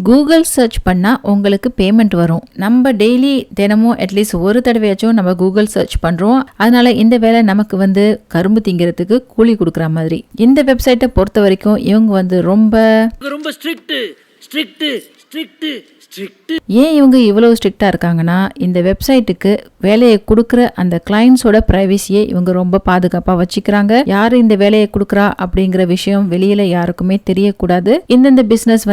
Google search பண்ணா உங்களுக்கு payment வரும். நம்ம டெய்லி தினமும் அட்லீஸ்ட் ஒரு தடவையாச்சும் நம்ம கூகுள் சர்ச் பண்றோம். அதனால இந்த வேலை நமக்கு வந்து கரும்பு திங்கிறதுக்கு கூலி கொடுக்குற மாதிரி. இந்த வெப்சைட்டை பொறுத்த வரைக்கும் இவங்க ரொம்ப ஸ்ட்ரிக்ட். ஏன் இவங்க இவ்வளவு ஸ்ட்ரிக்டா இருக்காங்கன்னா, இந்த வெப்சைட்டுக்கு வேலையை கொடுக்குற அந்த கிளைண்ட்ஸோட பிரைவசியை இவங்க ரொம்ப பாதுகாப்பா வச்சுக்கிறாங்க. யாரு இந்த வேலையை கொடுக்குறா அப்படிங்கிற விஷயம் வெளியில யாருக்குமே தெரியக்கூடாது. இந்தந்த பிசினஸ்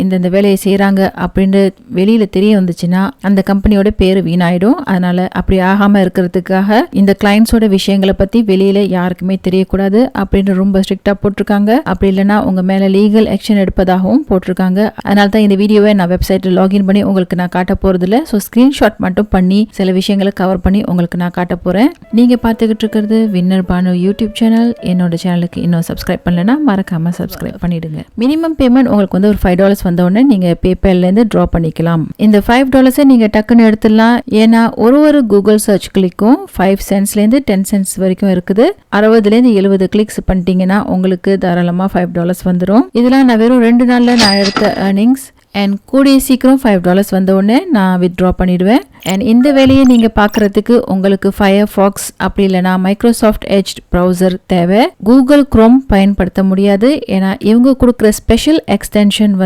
இந்த வேலையை செய்யறாங்க அப்படின்னு வெளியில தெரிய வந்துச்சுன்னா அந்த கம்பெனியோட பேரு வீணாயிடும். அதனால அப்படி ஆகாம இருக்கிறதுக்காக இந்த கிளைண்ட்ஸோட விஷயங்களை பத்தி வெளியில யாருக்குமே தெரியக்கூடாது அப்படின்னு ரொம்ப ஸ்ட்ரிக்டா போட்டிருக்காங்க. அப்படி இல்லைன்னா உங்க மேல லீகல் ஆக்ஷன் எடுப்பதாகவும் போட்டிருக்காங்க. அதனால தான் இந்த வீடியோவை நான் வெப்சைட்ல லாகின் பண்ணி உங்களுக்கு நான் காட்ட போறது இல்ல. ஸோ ஸ்கிரீன்ஷாட் மட்டும் பண்ணி சில விஷயங்களை கவர் பண்ணி உங்களுக்கு நான் காட்ட போறேன். நீங்க பார்த்துக்கிட்டு இருக்கிறது வின்னர் பானு யூடியூப் சேனல். என்னோட சேனலுக்கு இன்னும் சப்ஸ்கிரைப் பண்ணலன்னா மறக்காம சப்ஸ்கிரைப் பண்ணிடுங்க. மினிமம் பேமெண்ட் உங்களுக்கு ஒரு $5 வந்த உடனே நீங்க பேபால்ல இருந்து டிரா பண்ணிக்கலாம். இந்த $5 நீங்க டக்குன்னு எடுத்துடலாம். ஏன்னா ஒரு கூகுள் சர்ச் கிளிக்கும் 5 சென்ட்ஸ்ல இருந்து 10 சென்ட்ஸ் வரைக்கும் இருக்குது. 60ல இருந்து 70 கிளிக்ஸ் பண்ணிட்டீங்கன்னா உங்களுக்கு தாராளமா $5 வந்துடும். இதெல்லாம் நான் வெறும் 2 நாள்ல நான் எடுத்த earnings. அண்ட் கூடிய சீக்கிரம் $5 வந்த உடனே நான் வித்ட்ரா பண்ணிடுவேன். அண்ட் இந்த வேலையை நீங்க பாக்குறதுக்கு உங்களுக்கு ஃபயர்ஃபாக்ஸ் அப்படி இல்லைனா மைக்ரோசாஃப்ட் எட்ஜ் ப்ரௌசர் தேவை. கூகுள் குரோம் பயன்படுத்த முடியாது. ஏன்னா இவங்க கொடுக்குற special extension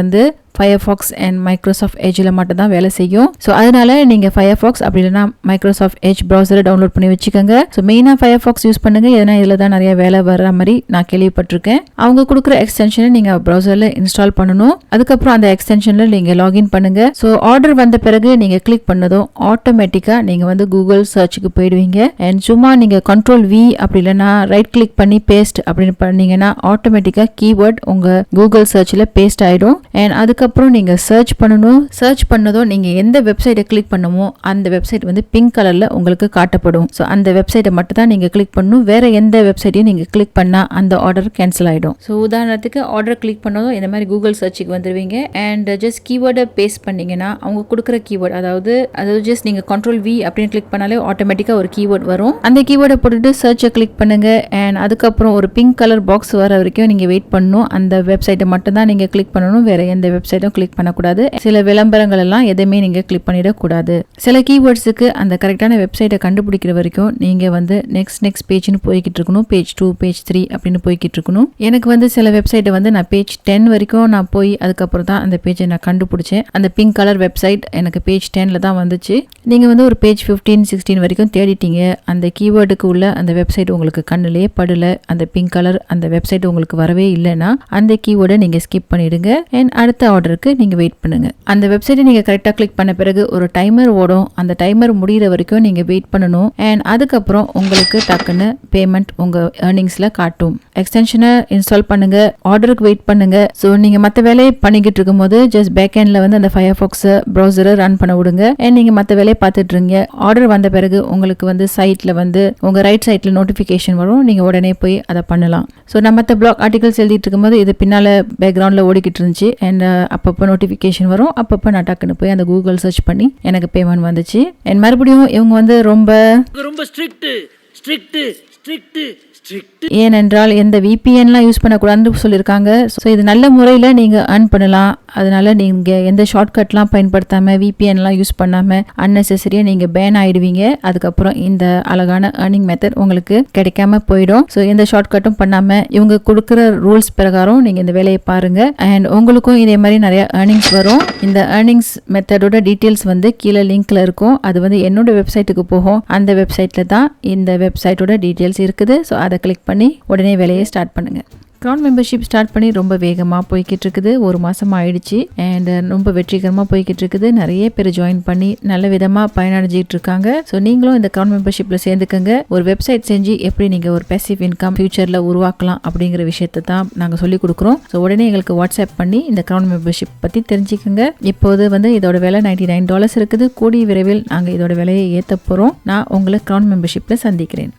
Firefox and Microsoft எட்ஜில் மட்டும் தான் வேலை செய்யும். ஸோ அதனால நீங்கள் ஃபயர்ஃபாக்ஸ் அப்படி இல்லைனா மைக்ரோசாஃப்ட் எட்ஜ் ப்ரௌசரை டவுன்லோட் பண்ணி வச்சுக்கோங்க. ஸோ மெயினாக ஃபயர்ஃபாக்ஸ் யூஸ் பண்ணுங்க. ஏன்னா இதில் தான் நிறைய வேலை வர மாதிரி நான் கேள்விப்பட்டிருக்கேன். அவங்க கொடுக்குற எக்ஸ்டென்ஷனை நீங்கள் ப்ரௌசரில் இன்ஸ்டால் பண்ணணும். அதுக்கப்புறம் அந்த எக்ஸ்டென்ஷனில் நீங்கள் லாகின் பண்ணுங்க. ஸோ ஆர்டர் வந்த பிறகு நீங்கள் கிளிக் பண்ணதும் ஆட்டோமேட்டிக்காக நீங்கள் கூகுள் சர்ச்சுக்கு போயிடுவீங்க. அண்ட் சும்மா நீங்கள் Ctrl+V அப்படி இல்லைனா ரைட் கிளிக் பண்ணி பேஸ்ட் அப்படின்னு பண்ணீங்கன்னா ஆட்டோமேட்டிக்காக கீவேர்ட் உங்கள் கூகுள் சர்ச்சில் பேஸ்ட் ஆகிடும். அண்ட் அதுக்கப்புறம் நீங்க சர்ச் பண்ணணும். சர்ச் பண்ணதும் நீங்க எந்த வெப்சைட்டை கிளிக் பண்ணுமோ அந்த வெப்சைட் பிங்க் கலர்ல உங்களுக்கு காட்டப்படும். ஸோ அந்த வெப்சைட்டை மட்டும் தான் நீங்க கிளிக் பண்ணணும். வேற எந்த வெப்சைட்டையும் நீங்க கிளிக் பண்ணா அந்த ஆர்டர் கேன்சல் ஆயிடும். ஸோ உதாரணத்துக்கு ஆர்டர் கிளிக் பண்ணதும் இந்த மாதிரி கூகுள் சர்ச்சுக்கு வந்துருவீங்க. அண்ட் ஜஸ்ட் கீவேர்டை பேஸ்ட் பண்ணீங்கன்னா அவங்க கொடுக்குற கீவேர்ட் அதாவது ஜஸ்ட் நீங்க Ctrl+V அப்படின்னு கிளிக் பண்ணாலே ஆட்டோமேட்டிக்கா ஒரு கீவேர்ட் வரும். அந்த கீவேர்டை போட்டுட்டு சர்ச்சை கிளிக் பண்ணுங்க. அண்ட் அதுக்கப்புறம் ஒரு பிங்க் கலர் பாக்ஸ் வர வரைக்கும் நீங்க வெயிட் பண்ணணும். அந்த வெப்சைட்டை மட்டும் தான் நீங்க கிளிக் பண்ணணும். வேற எந்த வெப்சைட் கிளிக் பண்ணக்கூடாது. சில விளம்பரங்கள் எல்லாம் எதுவுமே நீங்க கிளிக் பண்ணிடக்கூடாது. சில கீவேர்ட்ஸுக்கு அந்த கரெக்டான வெப்சைட்டை கண்டுபிடிக்கிற வரைக்கும் நீங்க நெக்ஸ்ட் பேஜ்னு போய்கிட்டு இருக்கணும். பேஜ் 2 பேஜ் 3 அப்படின்னு போய்கிட்டு இருக்கணும். எனக்கு சில வெப்சைட்டை நான் பேஜ் 10 வரைக்கும் நான் போய் அதுக்கப்புறம் தான் அந்த பேஜை நான் கண்டுபிடிச்சேன். அந்த பிங்க் கலர் வெப்சைட் எனக்கு பேஜ் 10ல தான் வந்துச்சு. நீங்க ஒரு பேஜ் 15 16 வரைக்கும் தேடிட்டீங்க. அந்த கீவேர்டுக்கு உள்ள அந்த வெப்சைட் உங்களுக்கு கண்ணிலே படல, அந்த பிங்க் கலர் அந்த வெப்சைட் உங்களுக்கு வரவே இல்லைன்னா அந்த கீவேர்டை நீங்க ஸ்கிப் பண்ணிடுங்க. அண்ட் அடுத்த ஆர்டருக்கு நீங்க வெயிட் பண்ணுங்க. அந்த வெப்சைட்டை நீங்க கரெக்டா கிளிக் பண்ண பிறகு ஒரு டைமர் ஓடும். அந்த டைமர் முடிகிற வரைக்கும் நீங்க வெயிட் பண்ணணும். அண்ட் அதுக்கப்புறம் உங்களுக்கு டக்குன்னு பேமெண்ட் உங்க ஏர்னிங்ஸ்ல காட்டும். எக்ஸ்டென்ஷனை இன்ஸ்டால் பண்ணுங்க. ஆர்டருக்கு வெயிட் பண்ணுங்க. ஸோ நீங்க மற்ற வேலையை பண்ணிக்கிட்டு இருக்கும் போது ஜஸ்ட் பேக் எண்ட்ல அந்த ஃபயர்ஃபாக்ஸ் ப்ரௌசரை ரன் பண்ண விடுங்க. அண்ட் நீங்க மற்ற வேலையை பார்த்துட்டு இருக்கீங்க. ஆர்டர் வந்த பிறகு உங்களுக்கு சைட்ல உங்க ரைட் சைட்ல நோட்டிபிகேஷன் வரும். நீங்க உடனே போய் அதை பண்ணலாம். ஸோ நான் மற்ற பிளாக் ஆர்டிகல்ஸ் எழுதிட்டு இருக்கும்போது இது பின்னால பேக்ரவுண்ட்ல ஓடிக்கிட்டு இருந்துச்சு. அண்ட் அப்பப்போ நோட்டிஃபிகேஷன் வரும். அப்பப்போ நான் டக்குன்னு போய் அந்த கூகுள் சர்ச் பண்ணி எனக்கு பேமெண்ட் வந்துச்சு. அண்ட் மறுபடியும் இவங்க ரொம்ப ஸ்ட்ரிக்ட் ஏனென்றால் எந்த VPNலாம் யூஸ் பண்ணக்கூடாதுன்னு சொல்லியிருக்காங்க. ஸோ இது நல்ல முறையில் நீங்கள் earn பண்ணலாம். அதனால நீங்கள் எந்த ஷார்ட்கட்லாம் பயன்படுத்தாமல் VPNலாம் யூஸ் பண்ணாமல் அன்னெசரியாக நீங்கள் பேன் ஆகிடுவீங்க. அதுக்கப்புறம் இந்த அழகான ஏர்னிங் மெத்தட் உங்களுக்கு கிடைக்காம போயிடும். ஸோ எந்த ஷார்ட்கட்டும் பண்ணாமல் இவங்க கொடுக்குற ரூல்ஸ் பிரகாரம் நீங்கள் இந்த வேலையை பாருங்கள். அண்ட் உங்களுக்கும் இதே மாதிரி நிறைய ஏர்னிங்ஸ் வரும். இந்த ஏர்னிங்ஸ் மெத்தடோட டீட்டெயில்ஸ் கீழே லிங்க்ல இருக்கும். அது என்னோட வெப்சைட்டுக்கு போகும். அந்த வெப்சைட்டில் தான் இந்த வெப்சைட்டோட டீட்டெயில்ஸ் இருக்குது. ஸோ அதை கிளிக் பண்ணி உடனே வேலையை ஸ்டார்ட் பண்ணுங்க. க்ரௌன் மெம்பர்ஷிப் ஸ்டார்ட் பண்ணி ரொம்ப வேகமாக போய்கிட்டு இருக்குது. 1 மாதம் ஆயிடுச்சு. அண்ட் ரொம்ப வெற்றிகரமாக போய்கிட்டு இருக்குது. நிறைய பேர் ஜாயின் பண்ணி நல்ல விதமாக பயனடைஞ்சிட்டு இருக்காங்க. ஸோ நீங்களும் இந்த க்ரௌன் மெம்பர்ஷிப்பில் சேர்ந்துக்கங்க. ஒரு வெப்சைட் செஞ்சு எப்படி நீங்கள் ஒரு பேசிவ் இன்கம் ஃபியூச்சரில் உருவாக்கலாம் அப்படிங்கிற விஷயத்தை தான் நாங்கள் சொல்லிக் கொடுக்குறோம். ஸோ உடனே எங்களுக்கு வாட்ஸ்அப் பண்ணி இந்த க்ரௌன் மெம்பர்ஷிப் பற்றி தெரிஞ்சுக்கோங்க. இப்போது இதோட விலை $99 இருக்குது. கூடிய விரைவில் நாங்கள் இதோட விலையை ஏற்ற போகிறோம். நான் உங்களை க்ரௌன் மெம்பர்ஷிப்பில் சந்திக்கிறேன்.